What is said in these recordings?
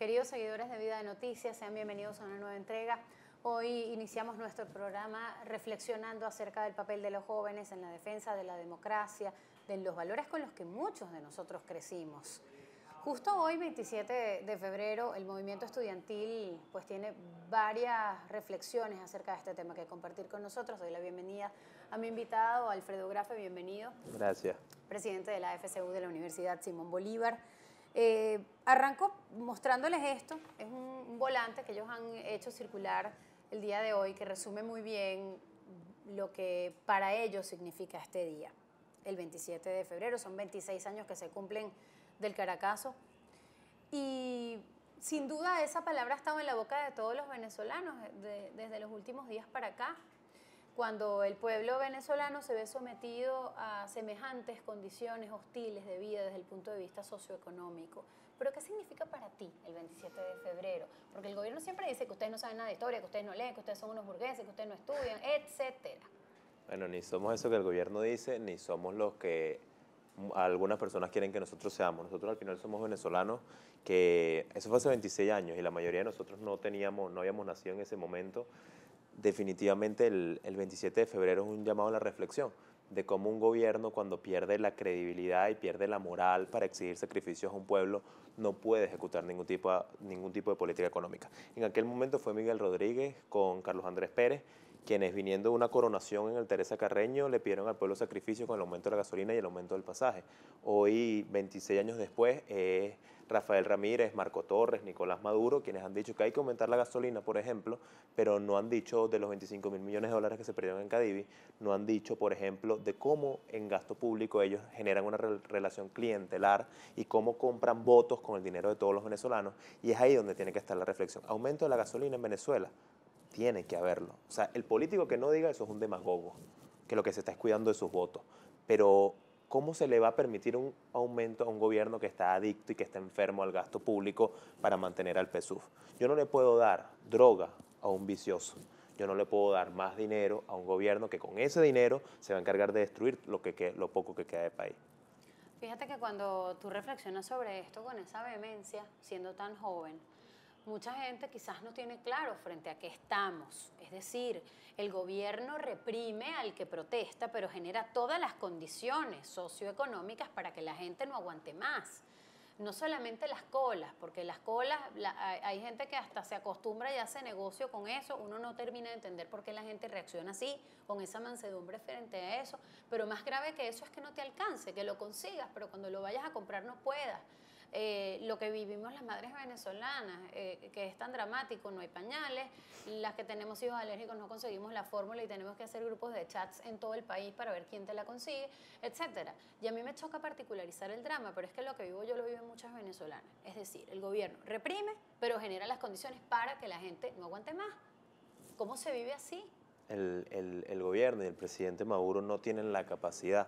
Queridos seguidores de Vida de Noticias, sean bienvenidos a una nueva entrega. Hoy iniciamos nuestro programa reflexionando acerca del papel de los jóvenes en la defensa de la democracia, de los valores con los que muchos de nosotros crecimos. Justo hoy, 27 de febrero, el movimiento estudiantil pues tiene varias reflexiones acerca de este tema que compartir con nosotros. Doy la bienvenida a mi invitado, Alfredo Grafe, bienvenido. Gracias. Presidente de la FCU de la Universidad Simón Bolívar. Arranco mostrándoles esto, es un volante que ellos han hecho circular el día de hoy que resume muy bien lo que para ellos significa este día, el 27 de febrero, son 26 años que se cumplen del Caracazo y sin duda esa palabra ha estado en la boca de todos los venezolanos desde los últimos días para acá. Cuando el pueblo venezolano se ve sometido a semejantes condiciones hostiles de vida desde el punto de vista socioeconómico. ¿Pero qué significa para ti el 27 de febrero? Porque el gobierno siempre dice que ustedes no saben nada de historia, que ustedes no leen, que ustedes son unos burgueses, que ustedes no estudian, etcétera. Bueno, ni somos eso que el gobierno dice, ni somos los que algunas personas quieren que nosotros seamos. Nosotros al final somos venezolanos, que eso fue hace 26 años y la mayoría de nosotros no habíamos nacido en ese momento. Definitivamente el 27 de febrero es un llamado a la reflexión de cómo un gobierno, cuando pierde la credibilidad y pierde la moral para exigir sacrificios a un pueblo, no puede ejecutar ningún tipo de política económica. En aquel momento fue Miguel Rodríguez con Carlos Andrés Pérez, quienes viniendo de una coronación en el Teresa Carreño le pidieron al pueblo sacrificio con el aumento de la gasolina y el aumento del pasaje. Hoy, 26 años después, Rafael Ramírez, Marco Torres, Nicolás Maduro, quienes han dicho que hay que aumentar la gasolina, por ejemplo, pero no han dicho de los 25.000 millones de dólares que se perdieron en Cadivi, no han dicho, por ejemplo, de cómo en gasto público ellos generan una relación clientelar y cómo compran votos con el dinero de todos los venezolanos, y es ahí donde tiene que estar la reflexión. Aumento de la gasolina en Venezuela, tiene que haberlo. O sea, el político que no diga eso es un demagogo, que lo que se está es cuidando de sus votos, pero ¿cómo se le va a permitir un aumento a un gobierno que está adicto y que está enfermo al gasto público para mantener al PSUV? Yo no le puedo dar droga a un vicioso. Yo no le puedo dar más dinero a un gobierno que con ese dinero se va a encargar de destruir lo poco que queda de país. Fíjate que cuando tú reflexionas sobre esto con esa vehemencia, siendo tan joven, mucha gente quizás no tiene claro frente a qué estamos. Es decir, el gobierno reprime al que protesta, pero genera todas las condiciones socioeconómicas para que la gente no aguante más. No solamente las colas, porque las colas, hay gente que hasta se acostumbra y hace negocio con eso, uno no termina de entender por qué la gente reacciona así, con esa mansedumbre frente a eso, pero más grave que eso es que no te alcance, que lo consigas, pero cuando lo vayas a comprar no puedas. Lo que vivimos las madres venezolanas, que es tan dramático, no hay pañales, las que tenemos hijos alérgicos no conseguimos la fórmula y tenemos que hacer grupos de chats en todo el país para ver quién te la consigue, etcétera. Y a mí me choca particularizar el drama, pero es que lo que vivo yo lo viven muchas venezolanas. Es decir, el gobierno reprime, pero genera las condiciones para que la gente no aguante más. ¿Cómo se vive así? El gobierno y el presidente Maduro no tienen la capacidad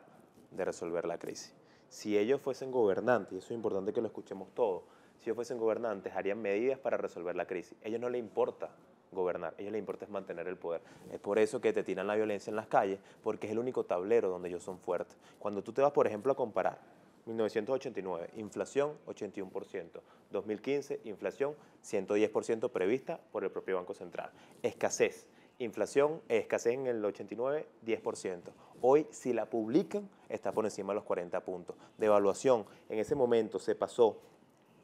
de resolver la crisis. Si ellos fuesen gobernantes, y eso es importante que lo escuchemos todos, si ellos fuesen gobernantes harían medidas para resolver la crisis. A ellos no les importa gobernar, a ellos les importa es mantener el poder. Es por eso que te tiran la violencia en las calles, porque es el único tablero donde ellos son fuertes. Cuando tú te vas, por ejemplo, a comparar 1989, inflación 81%, 2015, inflación 110% prevista por el propio Banco Central, escasez en el 89, 10%. Hoy, si la publican, está por encima de los 40 puntos. Devaluación, en ese momento se pasó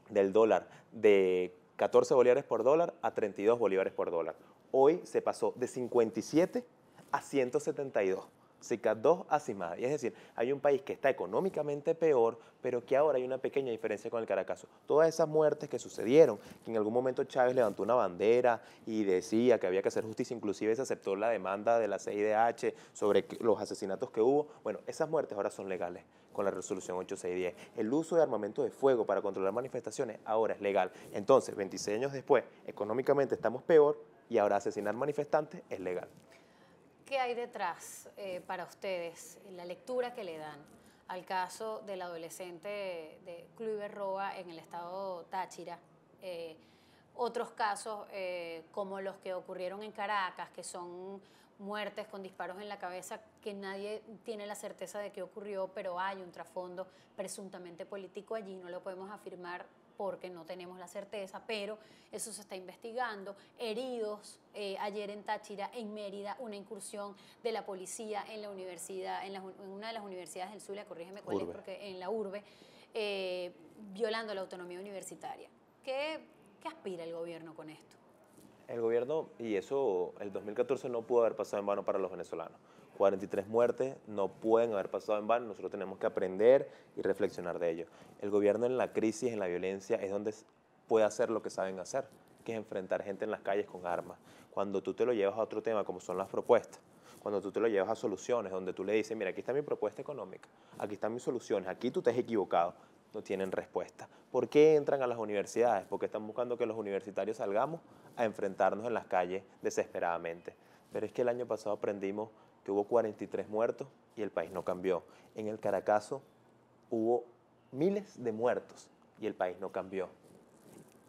del dólar de 14 bolívares por dólar a 32 bolívares por dólar. Hoy se pasó de 57 a 172. CICA 2 a CIMADA. Y es decir, hay un país que está económicamente peor, pero que ahora hay una pequeña diferencia con el Caracazo. Todas esas muertes que sucedieron, que en algún momento Chávez levantó una bandera y decía que había que hacer justicia, inclusive se aceptó la demanda de la CIDH sobre los asesinatos que hubo. Bueno, esas muertes ahora son legales con la resolución 8610. El uso de armamento de fuego para controlar manifestaciones ahora es legal. Entonces, 26 años después, económicamente estamos peor y ahora asesinar manifestantes es legal. ¿Qué hay detrás para ustedes, la lectura que le dan al caso del adolescente de Kluivert Roa en el estado Táchira? Otros casos como los que ocurrieron en Caracas, que son muertes con disparos en la cabeza que nadie tiene la certeza de qué ocurrió, pero hay un trasfondo presuntamente político allí, no lo podemos afirmar porque no tenemos la certeza, pero eso se está investigando. Heridos, ayer en Táchira, en Mérida, una incursión de la policía en la universidad, en una de las universidades del Zulia, corrígeme cuál es, porque en la urbe, violando la autonomía universitaria. ¿Qué aspira el gobierno con esto? El gobierno, y eso, el 2014 no pudo haber pasado en vano para los venezolanos. 43 muertes no pueden haber pasado en vano, nosotros tenemos que aprender y reflexionar de ello. El gobierno en la crisis, en la violencia, es donde puede hacer lo que saben hacer, que es enfrentar gente en las calles con armas. Cuando tú te lo llevas a otro tema, como son las propuestas, cuando tú te lo llevas a soluciones, donde tú le dices, mira, aquí está mi propuesta económica, aquí están mis soluciones, aquí tú te has equivocado, no tienen respuesta. ¿Por qué entran a las universidades? Porque están buscando que los universitarios salgamos a enfrentarnos en las calles desesperadamente. Pero es que el año pasado aprendimos que hubo 43 muertos y el país no cambió. En el Caracazo hubo miles de muertos y el país no cambió.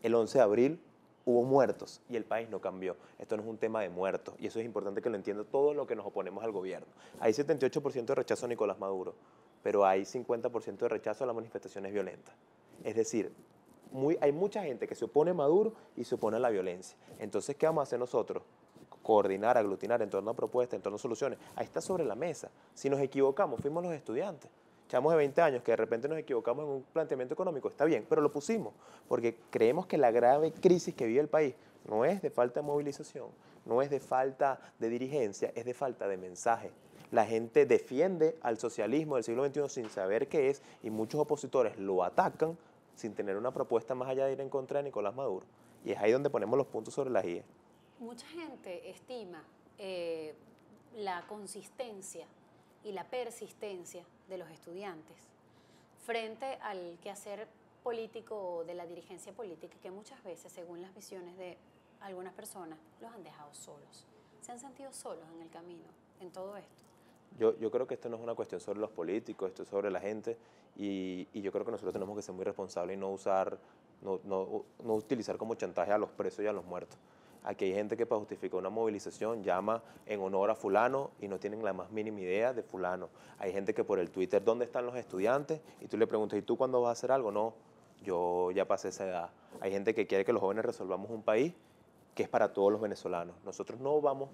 El 11 de abril hubo muertos y el país no cambió. Esto no es un tema de muertos y eso es importante que lo entienda todo lo que nos oponemos al gobierno. Hay 78% de rechazo a Nicolás Maduro, pero hay 50% de rechazo a las manifestaciones violentas. Es decir, hay mucha gente que se opone a Maduro y se opone a la violencia. Entonces, ¿qué vamos a hacer nosotros? Coordinar, aglutinar en torno a propuestas, en torno a soluciones. Ahí está sobre la mesa. Si nos equivocamos, fuimos los estudiantes. Echamos de 20 años que de repente nos equivocamos en un planteamiento económico, está bien, pero lo pusimos, porque creemos que la grave crisis que vive el país no es de falta de movilización, no es de falta de dirigencia, es de falta de mensaje. La gente defiende al socialismo del siglo XXI sin saber qué es y muchos opositores lo atacan sin tener una propuesta más allá de ir en contra de Nicolás Maduro. Y es ahí donde ponemos los puntos sobre las IE. Mucha gente estima la consistencia y la persistencia de los estudiantes frente al quehacer político de la dirigencia política, que muchas veces, según las visiones de algunas personas, los han dejado solos. Se han sentido solos en el camino, en todo esto. Yo creo que esto no es una cuestión sobre los políticos, esto es sobre la gente y yo creo que nosotros tenemos que ser muy responsables y no utilizar como chantaje a los presos y a los muertos. Aquí hay gente que para justificar una movilización llama en honor a fulano y no tienen la más mínima idea de fulano. Hay gente que por el Twitter, ¿dónde están los estudiantes? Y tú le preguntas, ¿y tú cuándo vas a hacer algo? No, yo ya pasé esa edad. Hay gente que quiere que los jóvenes resolvamos un país que es para todos los venezolanos. Nosotros no vamos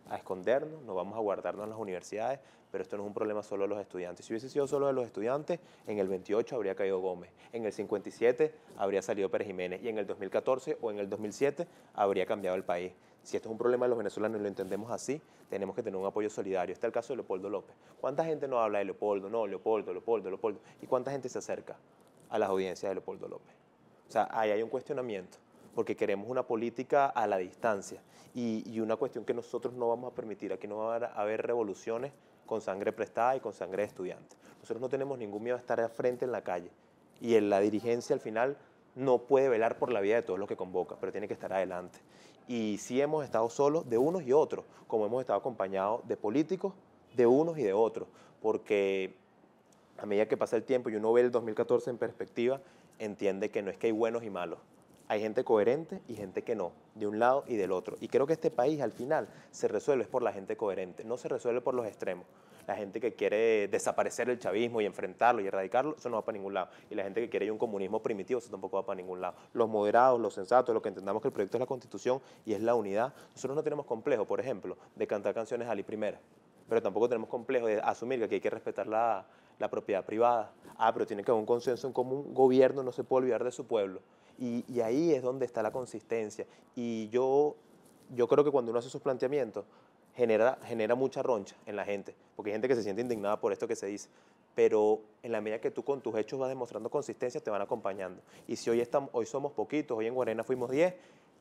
a escondernos, no vamos a guardarnos en las universidades, pero esto no es un problema solo de los estudiantes. Si hubiese sido solo de los estudiantes, en el 28 habría caído Gómez, en el 57 habría salido Pérez Jiménez y en el 2014 o en el 2007 habría cambiado el país. Si esto es un problema de los venezolanos y lo entendemos así, tenemos que tener un apoyo solidario. Está el caso de Leopoldo López. ¿Cuánta gente no habla de Leopoldo? No, Leopoldo. ¿Y cuánta gente se acerca a las audiencias de Leopoldo López? O sea, ahí hay un cuestionamiento, porque queremos una política a la distancia y una cuestión que nosotros no vamos a permitir. Aquí no va a haber revoluciones con sangre prestada y con sangre de estudiantes. Nosotros no tenemos ningún miedo a estar al frente en la calle y en la dirigencia al final no puede velar por la vida de todos los que convoca, pero tiene que estar adelante. Y sí hemos estado solos de unos y otros, como hemos estado acompañados de políticos, de unos y de otros, porque a medida que pasa el tiempo y uno ve el 2014 en perspectiva, entiende que no es que hay buenos y malos. Hay gente coherente y gente que no, de un lado y del otro. Y creo que este país al final se resuelve por la gente coherente, no se resuelve por los extremos. La gente que quiere desaparecer el chavismo y enfrentarlo y erradicarlo, eso no va para ningún lado. Y la gente que quiere un comunismo primitivo, eso tampoco va para ningún lado. Los moderados, los sensatos, los que entendamos que el proyecto es la Constitución y es la unidad, nosotros no tenemos complejo, por ejemplo, de cantar canciones Ali Primera, pero tampoco tenemos complejo de asumir que aquí hay que respetar la propiedad privada. Pero tiene que haber un consenso en cómo un gobierno no se puede olvidar de su pueblo. Y ahí es donde está la consistencia. Y yo creo que cuando uno hace esos planteamientos, genera mucha roncha en la gente, porque hay gente que se siente indignada por esto que se dice. Pero en la medida que tú con tus hechos vas demostrando consistencia, te van acompañando. Y si hoy somos poquitos, hoy en Guarena fuimos 10,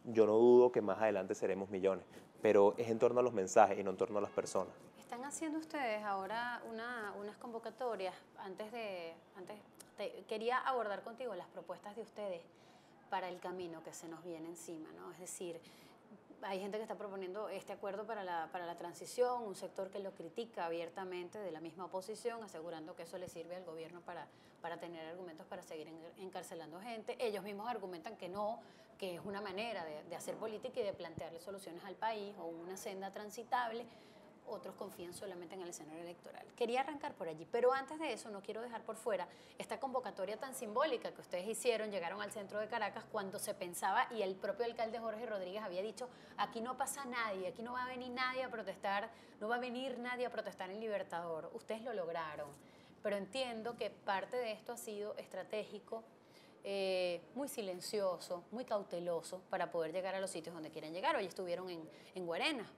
yo no dudo que más adelante seremos millones. Pero es en torno a los mensajes y no en torno a las personas. ¿Están haciendo ustedes ahora unas convocatorias? Quería abordar contigo las propuestas de ustedes para el camino que se nos viene encima, ¿no? Es decir, hay gente que está proponiendo este acuerdo para la transición, un sector que lo critica abiertamente de la misma oposición, asegurando que eso le sirve al gobierno para tener argumentos para seguir encarcelando gente. Ellos mismos argumentan que no, que es una manera de hacer política y de plantearle soluciones al país o una senda transitable. otros confían solamente en el escenario electoral. Quería arrancar por allí, pero antes de eso no quiero dejar por fuera esta convocatoria tan simbólica que ustedes hicieron, llegaron al centro de Caracas cuando se pensaba, y el propio alcalde Jorge Rodríguez había dicho, aquí no pasa nadie, aquí no va a venir nadie a protestar, no va a venir nadie a protestar en Libertador. Ustedes lo lograron, pero entiendo que parte de esto ha sido estratégico, muy silencioso, muy cauteloso para poder llegar a los sitios donde quieren llegar. Hoy estuvieron en Guarena.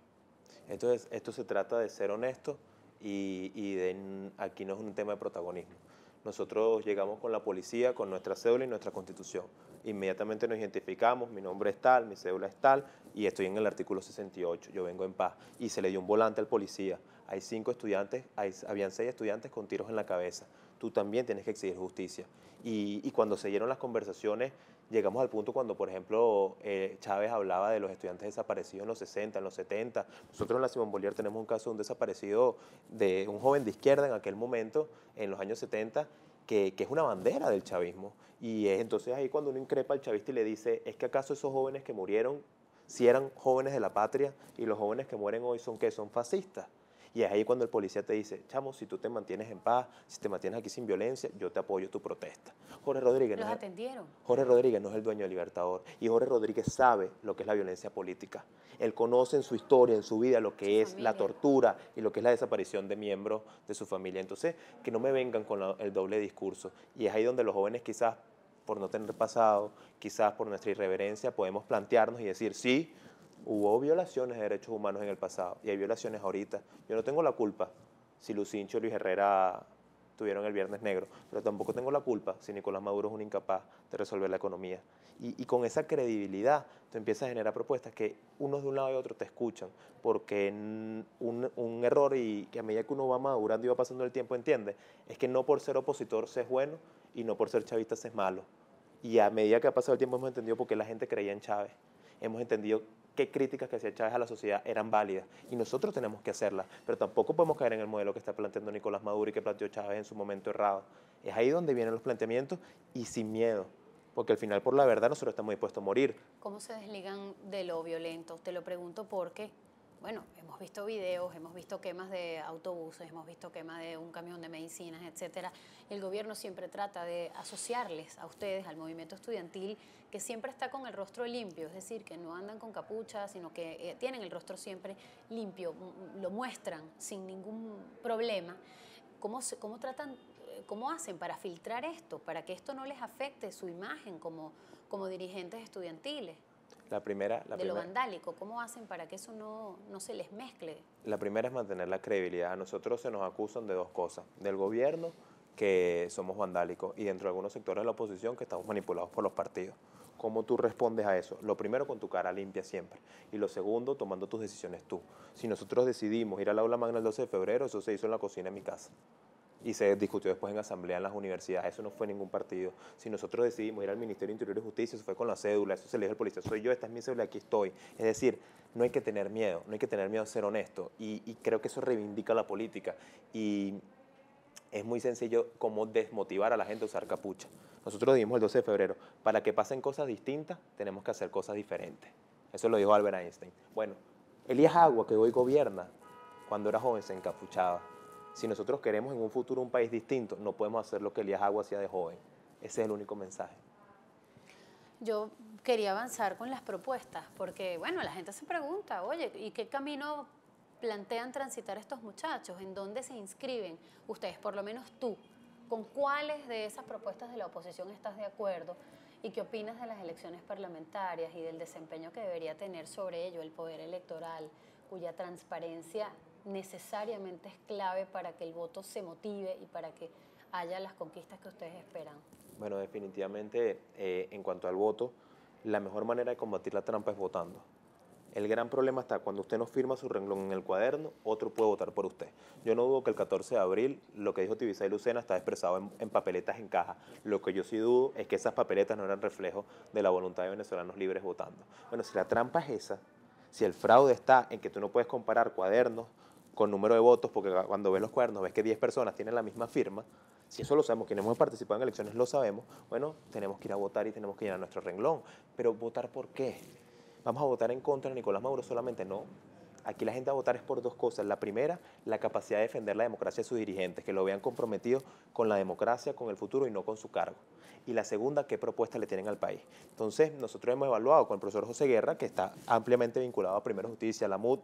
Entonces, esto se trata de ser honesto aquí no es un tema de protagonismo. Nosotros llegamos con la policía, con nuestra cédula y nuestra constitución. Inmediatamente nos identificamos, mi nombre es tal, mi cédula es tal, y estoy en el artículo 68, yo vengo en paz. Y se le dio un volante al policía. Hay 5 estudiantes, habían 6 estudiantes con tiros en la cabeza. Tú también tienes que exigir justicia. Y cuando se dieron las conversaciones, llegamos al punto cuando, por ejemplo, Chávez hablaba de los estudiantes desaparecidos en los 60, en los 70. Nosotros en la Simón Bolívar tenemos un caso de un desaparecido de un joven de izquierda en aquel momento, en los años 70, que es una bandera del chavismo. Y es entonces ahí cuando uno increpa al chavista y le dice, ¿es que acaso esos jóvenes que murieron, si eran jóvenes de la patria, y los jóvenes que mueren hoy son qué? Son fascistas? Y es ahí cuando el policía te dice, chamo, si tú te mantienes en paz, si te mantienes aquí sin violencia, yo te apoyo tu protesta. Jorge Rodríguez ¿Los atendieron? Jorge Rodríguez no es el dueño del Libertador. Y Jorge Rodríguez sabe lo que es la violencia política. Él conoce en su historia, en su vida, lo que es la tortura y lo que es la desaparición de miembros de su familia. Entonces, que no me vengan con el doble discurso. Y es ahí donde los jóvenes quizás, por no tener pasado, quizás por nuestra irreverencia, podemos plantearnos y decir, sí, hubo violaciones de derechos humanos en el pasado y hay violaciones ahorita. Yo no tengo la culpa si Lucincho y Luis Herrera tuvieron el Viernes Negro, pero tampoco tengo la culpa si Nicolás Maduro es un incapaz de resolver la economía. Y con esa credibilidad tú empiezas a generar propuestas que unos de un lado y otro te escuchan, porque un error y que a medida que uno va madurando y va pasando el tiempo entiende, es que no por ser opositor se es bueno y no por ser chavista se es malo. Y a medida que ha pasado el tiempo hemos entendido por qué la gente creía en Chávez. Hemos entendido qué críticas que hacía Chávez a la sociedad eran válidas y nosotros tenemos que hacerlas, pero tampoco podemos caer en el modelo que está planteando Nicolás Maduro y que planteó Chávez en su momento errado. Es ahí donde vienen los planteamientos y sin miedo, porque al final por la verdad nosotros estamos dispuestos a morir. ¿Cómo se desligan de lo violento? Te lo pregunto porque, bueno, hemos visto videos, hemos visto quemas de autobuses, hemos visto quemas de un camión de medicinas, etcétera. El gobierno siempre trata de asociarles a ustedes, al movimiento estudiantil, que siempre está con el rostro limpio, es decir, que no andan con capucha, sino que tienen el rostro siempre limpio, lo muestran sin ningún problema. ¿Cómo tratan, cómo hacen para filtrar esto, para que esto no les afecte su imagen como dirigentes estudiantiles? De lo vandálico, ¿cómo hacen para que eso no se les mezcle? La primera es mantener la credibilidad. A nosotros se nos acusan de 2 cosas, del gobierno, que somos vandálicos, y dentro de algunos sectores de la oposición que estamos manipulados por los partidos. ¿Cómo tú respondes a eso? Lo primero, con tu cara limpia siempre. Y lo segundo, tomando tus decisiones tú. Si nosotros decidimos ir al aula magna el 12 de febrero, eso se hizo en la cocina de mi casa. Y se discutió después en asamblea en las universidades, eso no fue ningún partido. Si nosotros decidimos ir al Ministerio de Interior y Justicia, eso fue con la cédula, eso se le dijo al policía, soy yo, esta es mi cédula, aquí estoy. Es decir, no hay que tener miedo, no hay que tener miedo a ser honesto, y creo que eso reivindica la política. Y es muy sencillo cómo desmotivar a la gente a usar capucha. Nosotros dijimos el 12 de febrero, para que pasen cosas distintas, tenemos que hacer cosas diferentes. Eso lo dijo Albert Einstein. Bueno, Elías Agua, que hoy gobierna, cuando era joven se encapuchaba. Si nosotros queremos en un futuro un país distinto, no podemos hacer lo que Elías Agua hacía de joven. Ese es el único mensaje. Yo quería avanzar con las propuestas, porque bueno, la gente se pregunta, oye, ¿y qué camino plantean transitar estos muchachos? ¿En dónde se inscriben? Ustedes, por lo menos tú, ¿con cuáles de esas propuestas de la oposición estás de acuerdo? ¿Y qué opinas de las elecciones parlamentarias y del desempeño que debería tener sobre ello el poder electoral, cuya transparencia necesariamente es clave para que el voto se motive y para que haya las conquistas que ustedes esperan? Bueno, definitivamente, en cuanto al voto, la mejor manera de combatir la trampa es votando. El gran problema está cuando usted no firma su renglón en el cuaderno, otro puede votar por usted. Yo no dudo que el 14 de abril lo que dijo Tibisay Lucena está expresado en papeletas en caja. Lo que yo sí dudo es que esas papeletas no eran reflejo de la voluntad de venezolanos libres votando. Bueno, si la trampa es esa, si el fraude está en que tú no puedes comparar cuadernos con número de votos, porque cuando ves los cuadernos ves que 10 personas tienen la misma firma, si eso lo sabemos, quienes hemos participado en elecciones lo sabemos, bueno, tenemos que ir a votar y tenemos que llenar nuestro renglón. Pero ¿votar por qué? ¿Vamos a votar en contra de Nicolás Maduro solamente? No. aquí la gente va a votar es por dos cosas. La primera, la capacidad de defender la democracia de sus dirigentes, que lo vean comprometido con la democracia, con el futuro y no con su cargo. Y la segunda, qué propuestas le tienen al país. Entonces, nosotros hemos evaluado con el profesor José Guerra, que está ampliamente vinculado a Primera Justicia, a la MUD,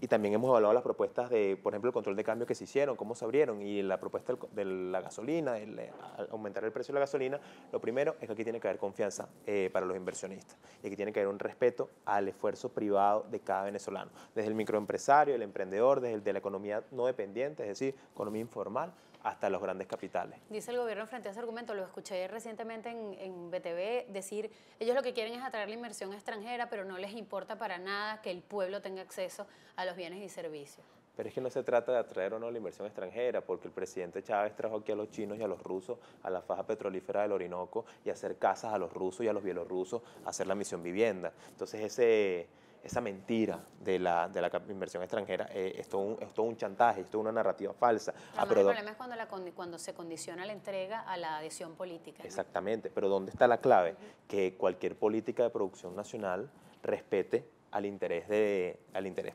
y también hemos evaluado las propuestas de, por ejemplo, el control de cambio que se hicieron, cómo se abrieron, y la propuesta de la gasolina, aumentar el precio de la gasolina. Lo primero es que aquí tiene que haber confianza para los inversionistas, y aquí tiene que haber un respeto al esfuerzo privado de cada venezolano, desde el microempresario, el emprendedor, desde el de la economía no dependiente, es decir, economía informal, hasta los grandes capitales. Dice el gobierno frente a ese argumento, lo escuché recientemente en BTV, decir, ellos lo que quieren es atraer la inversión extranjera, pero no les importa para nada que el pueblo tenga acceso a los bienes y servicios. Pero es que no se trata de atraer o no la inversión extranjera, porque el presidente Chávez trajo aquí a los chinos y a los rusos a la faja petrolífera del Orinoco y a hacer casas a los rusos y a los bielorrusos, a hacer la misión vivienda. Entonces esa mentira de la inversión extranjera es todo un chantaje, es toda una narrativa falsa. El problema es cuando se condiciona la entrega a la adhesión política, ¿no? Exactamente, pero ¿dónde está la clave? Que cualquier política de producción nacional respete al interés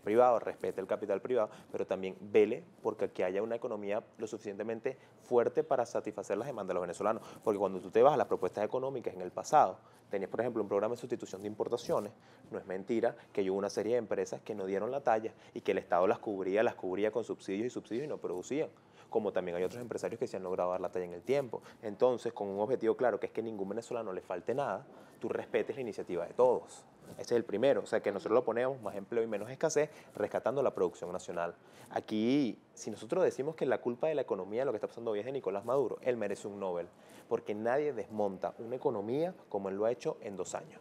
privado, respete el capital privado, pero también vele porque aquí haya una economía lo suficientemente fuerte para satisfacer las demandas de los venezolanos. Porque cuando tú te vas a las propuestas económicas en el pasado, tenías, por ejemplo, un programa de sustitución de importaciones, no es mentira que hubo una serie de empresas que no dieron la talla y que el Estado las cubría con subsidios y no producían. Como también hay otros empresarios que se han logrado dar la talla en el tiempo. Entonces, con un objetivo claro, que es que ningún venezolano le falte nada, tú respetes la iniciativa de todos. Ese es el primero, o sea, que nosotros lo ponemos, más empleo y menos escasez, rescatando la producción nacional. Aquí, si nosotros decimos que la culpa de la economía, lo que está pasando hoy es de Nicolás Maduro, él merece un Nobel, porque nadie desmonta una economía como él lo ha hecho en 2 años.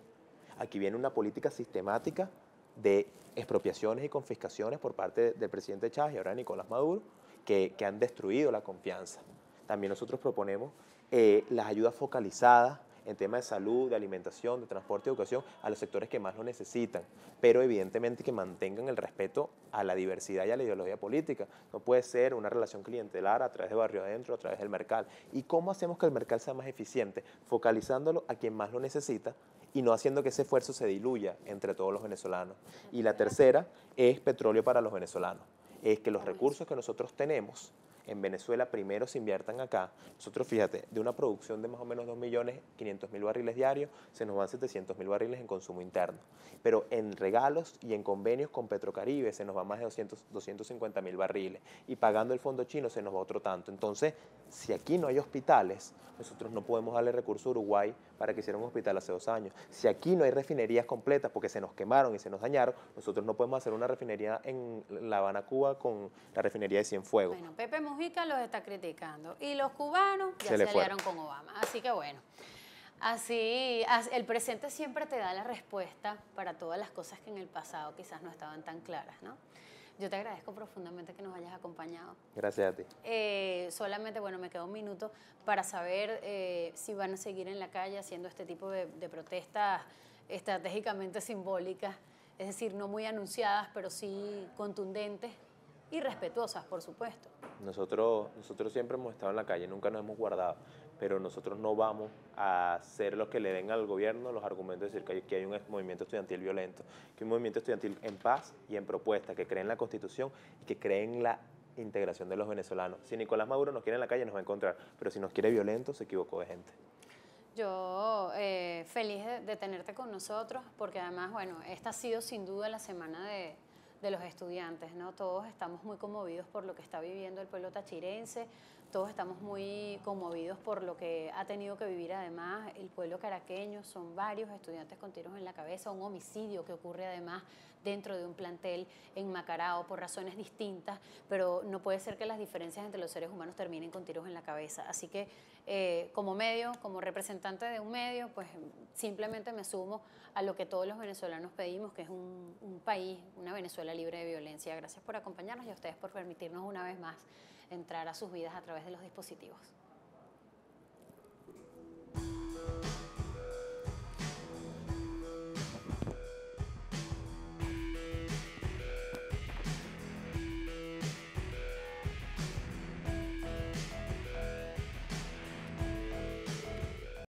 Aquí viene una política sistemática de expropiaciones y confiscaciones por parte del presidente Chávez y ahora de Nicolás Maduro, que han destruido la confianza. También nosotros proponemos las ayudas focalizadas en temas de salud, de alimentación, de transporte y educación a los sectores que más lo necesitan, pero evidentemente que mantengan el respeto a la diversidad y a la ideología política. No puede ser una relación clientelar a través de Barrio Adentro, a través del Mercal. ¿Y cómo hacemos que el Mercal sea más eficiente? Focalizándolo a quien más lo necesita y no haciendo que ese esfuerzo se diluya entre todos los venezolanos. Y la tercera es petróleo para los venezolanos. Es que los recursos que nosotros tenemos en Venezuela primero se inviertan acá. Nosotros, fíjate, de una producción de más o menos 2.500.000 barriles diarios, se nos van 700.000 barriles en consumo interno. Pero en regalos y en convenios con Petrocaribe se nos van más de 250.000 barriles. Y pagando el fondo chino se nos va otro tanto. Entonces, si aquí no hay hospitales, nosotros no podemos darle recursos a Uruguay para que hiciera un hospital hace 2 años. Si aquí no hay refinerías completas porque se nos quemaron y se nos dañaron, nosotros no podemos hacer una refinería en La Habana, Cuba, con la refinería de Cienfuegos. Bueno, Pepe Mujica los está criticando y los cubanos ya se aliaron con Obama. Así que bueno, así el presente siempre te da la respuesta para todas las cosas que en el pasado quizás no estaban tan claras, ¿no? Yo te agradezco profundamente que nos hayas acompañado. Gracias a ti. Solamente, bueno, me queda un minuto para saber si van a seguir en la calle haciendo este tipo de protestas estratégicamente simbólicas, es decir, no muy anunciadas, pero sí contundentes y respetuosas, por supuesto. Nosotros siempre hemos estado en la calle, nunca nos hemos guardado, pero nosotros no vamos a ser los que le den al gobierno los argumentos de decir que hay un movimiento estudiantil violento, que hay un movimiento estudiantil en paz y en propuesta, que cree en la Constitución y que cree en la integración de los venezolanos. Si Nicolás Maduro nos quiere en la calle nos va a encontrar, pero si nos quiere violentos se equivocó de gente. Yo feliz de tenerte con nosotros, porque además, bueno, esta ha sido sin duda la semana de los estudiantes, ¿no? Todos estamos muy conmovidos por lo que está viviendo el pueblo tachirense, todos estamos muy conmovidos por lo que ha tenido que vivir además el pueblo caraqueño. Son varios estudiantes con tiros en la cabeza, un homicidio que ocurre además dentro de un plantel en Macarao por razones distintas, pero no puede ser que las diferencias entre los seres humanos terminen con tiros en la cabeza. Así que como medio, como representante de un medio, pues simplemente me sumo a lo que todos los venezolanos pedimos, que es un país, una Venezuela libre de violencia. Gracias por acompañarnos y a ustedes por permitirnos una vez más entrar a sus vidas a través de los dispositivos.